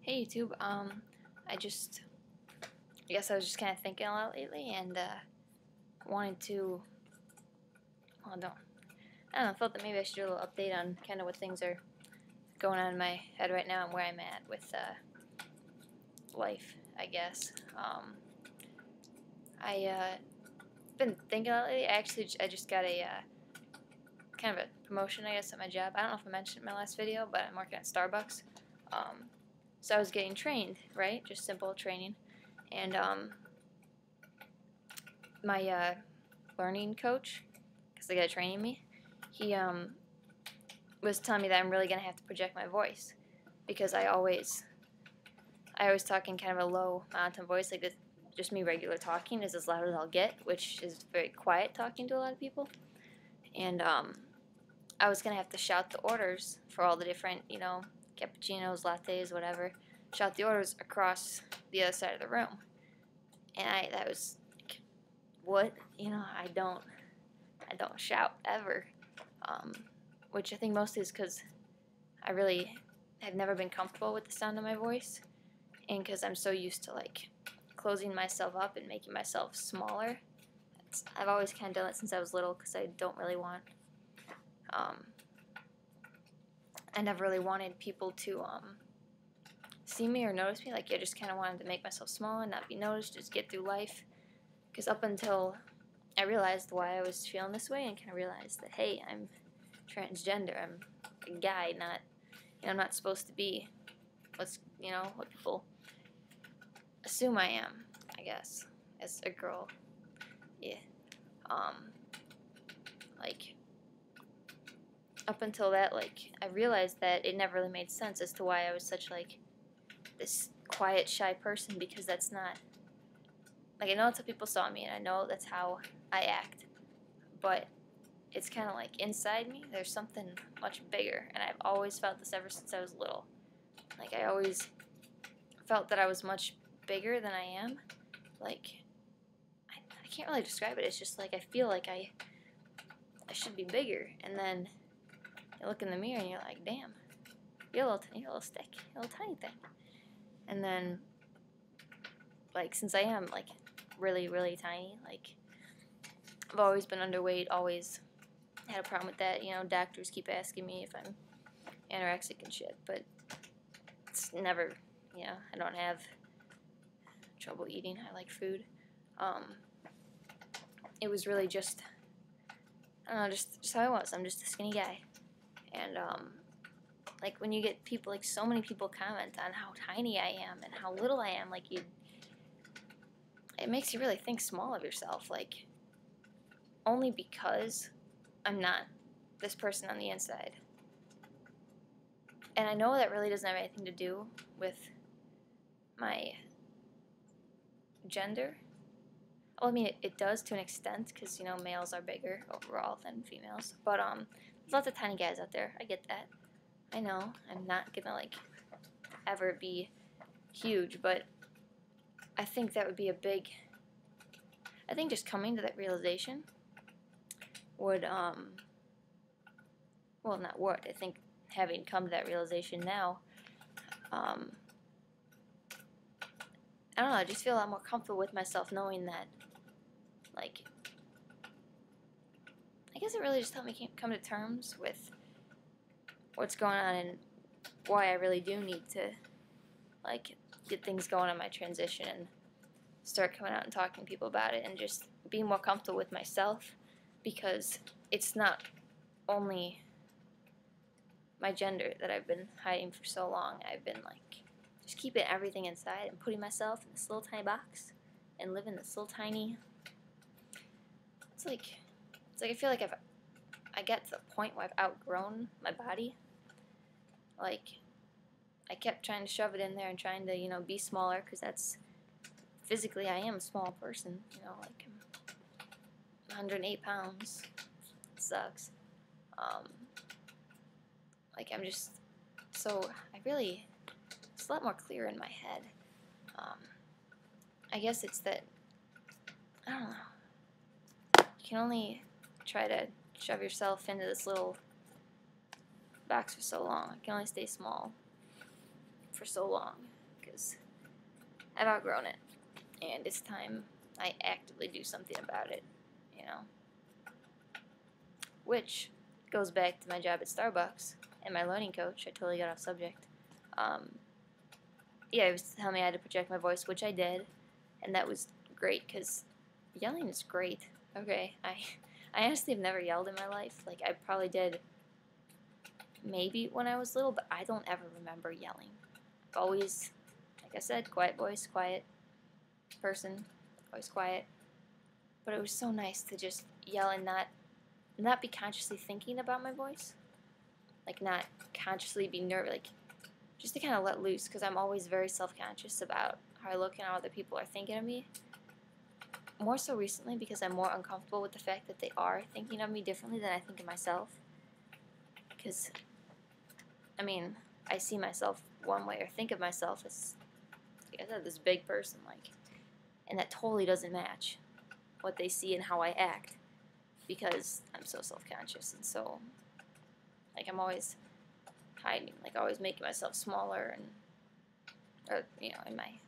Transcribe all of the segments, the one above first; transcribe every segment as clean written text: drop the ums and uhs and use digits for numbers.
Hey YouTube, I guess I was just kind of thinking a lot lately and wanted to, well, I don't know, felt that maybe I should do a little update on kind of what things are going on in my head right now and where I'm at with life, I guess. I been thinking a lot lately. I just got a kind of a promotion, I guess, at my job. I don't know if I mentioned it in my last video, but I'm working at Starbucks. So I was getting trained, right? Just simple training. And my learning coach, because the guy training me, he was telling me that I'm really going to have to project my voice, because I always talk in kind of a low monotone voice, like this. Just me regular talking is as loud as I'll get, which is very quiet talking to a lot of people. And I was going to have to shout the orders for all the different, cappuccinos, lattes, whatever. Shout the orders across the other side of the room. And that was like, what? I don't shout ever. Which I think mostly is because I really have never been comfortable with the sound of my voice. And because I'm so used to like closing myself up and making myself smaller. I've always kind of done it since I was little because I don't really want, I never really wanted people to see me or notice me. Like, I just kind of wanted to make myself small and not be noticed, just get through life. Because up until I realized why I was feeling this way and kind of realized that, hey, I'm transgender. I'm a guy, not, I'm not supposed to be what people assume I am, I guess, as a girl. Yeah. Like, up until that, like, I realized that it never really made sense as to why I was such, like, this quiet, shy person, because that's not, like, I know that's how people saw me, and I know that's how I act, but it's kind of like inside me, there's something much bigger, and I've always felt this ever since I was little. Like, I always felt that I was much bigger than I am. Like, I can't really describe it. It's just like I feel like I should be bigger, and then you look in the mirror and you're like, damn, you're a little stick, you're a little tiny thing. And then, like, since I am like really, really tiny, like, I've always been underweight, always had a problem with that. Doctors keep asking me if I'm anorexic and shit, but it's never, I don't have trouble eating. I like food. It was really just, I don't know, just how I was. I'm just a skinny guy. And, like, when you get people, like, so many people comment on how tiny I am and how little I am, like, it makes you really think small of yourself, like, only because I'm not this person on the inside. And I know that really doesn't have anything to do with my gender. Well, I mean, it does to an extent, because, males are bigger overall than females. But, there's lots of tiny guys out there. I get that. I know. I'm not gonna, like, ever be huge, but I think that would be I think just coming to that realization would, well, not would. I think having come to that realization now, I don't know, I just feel a lot more comfortable with myself knowing that, like, I guess it really just helped me come to terms with what's going on and why I really do need to, like, get things going on my transition and start coming out and talking to people about it and just be more comfortable with myself, because it's not only my gender that I've been hiding for so long. I've been, like, just keeping everything inside and putting myself in this little tiny box and living this little tiny, it's like I feel like I get to the point where I've outgrown my body. Like, I kept trying to shove it in there and trying to, be smaller, because that's, physically I am a small person, like, I'm 108 pounds. It sucks. Like, I'm just, so, it's a lot more clear in my head. I guess it's that, I don't know, you can only try to shove yourself into this little box for so long. You can only stay small for so long. because I've outgrown it, and it's time I actively do something about it, you know. Which goes back to my job at Starbucks and my learning coach. I totally got off subject. Yeah, he was telling me I had to project my voice, which I did, and that was great because yelling is great. Okay, I honestly have never yelled in my life. Like, I probably did maybe when I was little, but I don't ever remember yelling. I've always, like I said, quiet voice, quiet person, always quiet. But it was so nice to just yell and not be consciously thinking about my voice. Like, not consciously be nervous, like, just to kind of let loose, because I'm always very self-conscious about how I look and how other people are thinking of me. More so recently, because I'm more uncomfortable with the fact that they are thinking of me differently than I think of myself. Because, I mean, I see myself one way, or think of myself as, like I said, this big person, like, and that totally doesn't match what they see and how I act, because I'm so self-conscious, and so, like, I'm always hiding, like, always making myself smaller, and, or, you know, in my,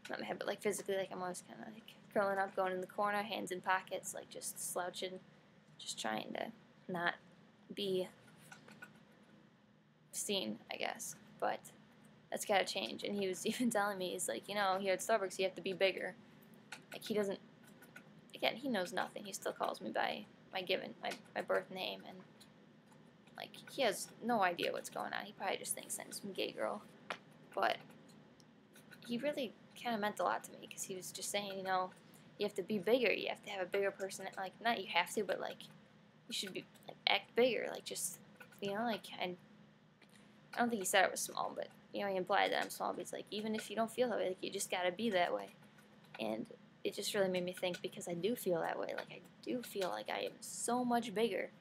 not my head, but, like, physically, like, I'm always kind of, like, curling up, going in the corner, hands in pockets, like, just slouching, just trying to not be seen, I guess, but that's gotta change. And he was even telling me, he's like, you know, here at Starbucks, you have to be bigger. Like, he doesn't, again, he knows nothing. He still calls me by my birth name, and, like, he has no idea what's going on. He probably just thinks I'm some gay girl. But he really kind of meant a lot to me, because he was just saying, you know, you have to be bigger. You have to have a bigger person. Like, not you have to, but, like, you should be, like, act bigger. Like, just, you know, like, I don't think he said I was small, but, you know, he implied that I'm small. But he's like, even if you don't feel that way, like, you just gotta be that way. And it just really made me think, because I do feel that way. Like, I do feel like I am so much bigger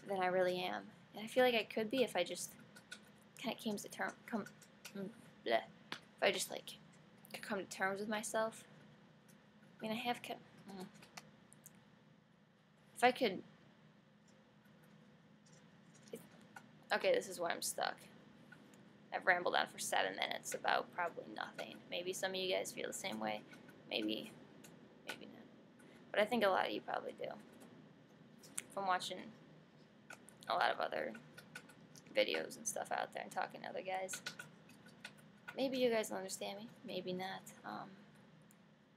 than I really am. And I feel like I could be if I just kind of came to if I just, like, could come to terms with myself. I mean, I have if I could, okay, this is where I'm stuck. I've rambled on for 7 minutes about probably nothing. Maybe some of you guys feel the same way. Maybe not. But I think a lot of you probably do. From watching a lot of other videos and stuff out there and talking to other guys. Maybe you guys will understand me. Maybe not.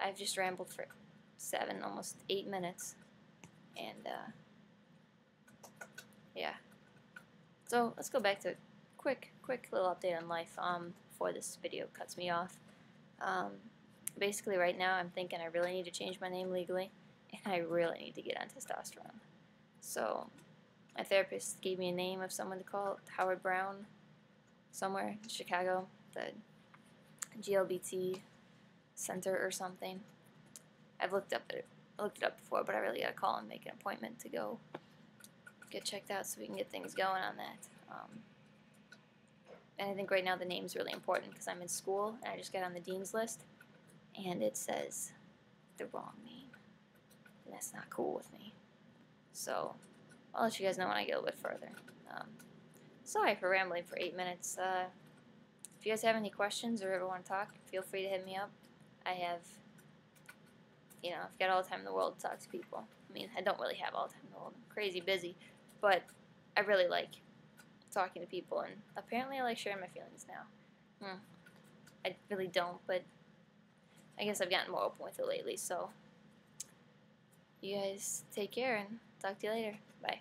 I've just rambled for 7, almost 8 minutes. And, yeah. So, let's go back to a quick little update on life before this video cuts me off. Basically, right now, I'm thinking I really need to change my name legally, and I really need to get on testosterone. So, my therapist gave me a name of someone to call, Howard Brown, somewhere in Chicago, the GLBT Center or something. I've looked it up before, but I really gotta call and make an appointment to go get checked out so we can get things going on that. And I think right now the name's really important, because I'm in school and I just got on the dean's list, and it says the wrong name, and that's not cool with me. So I'll let you guys know when I get a little bit further. Sorry for rambling for 8 minutes. If you guys have any questions or ever want to talk, feel free to hit me up. I have, you know, I've got all the time in the world to talk to people. I mean, I don't really have all the time in the world. I'm crazy busy, but I really like talking to people, and apparently I like sharing my feelings now. I really don't, but I guess I've gotten more open with it lately, so you guys take care, and talk to you later. Bye.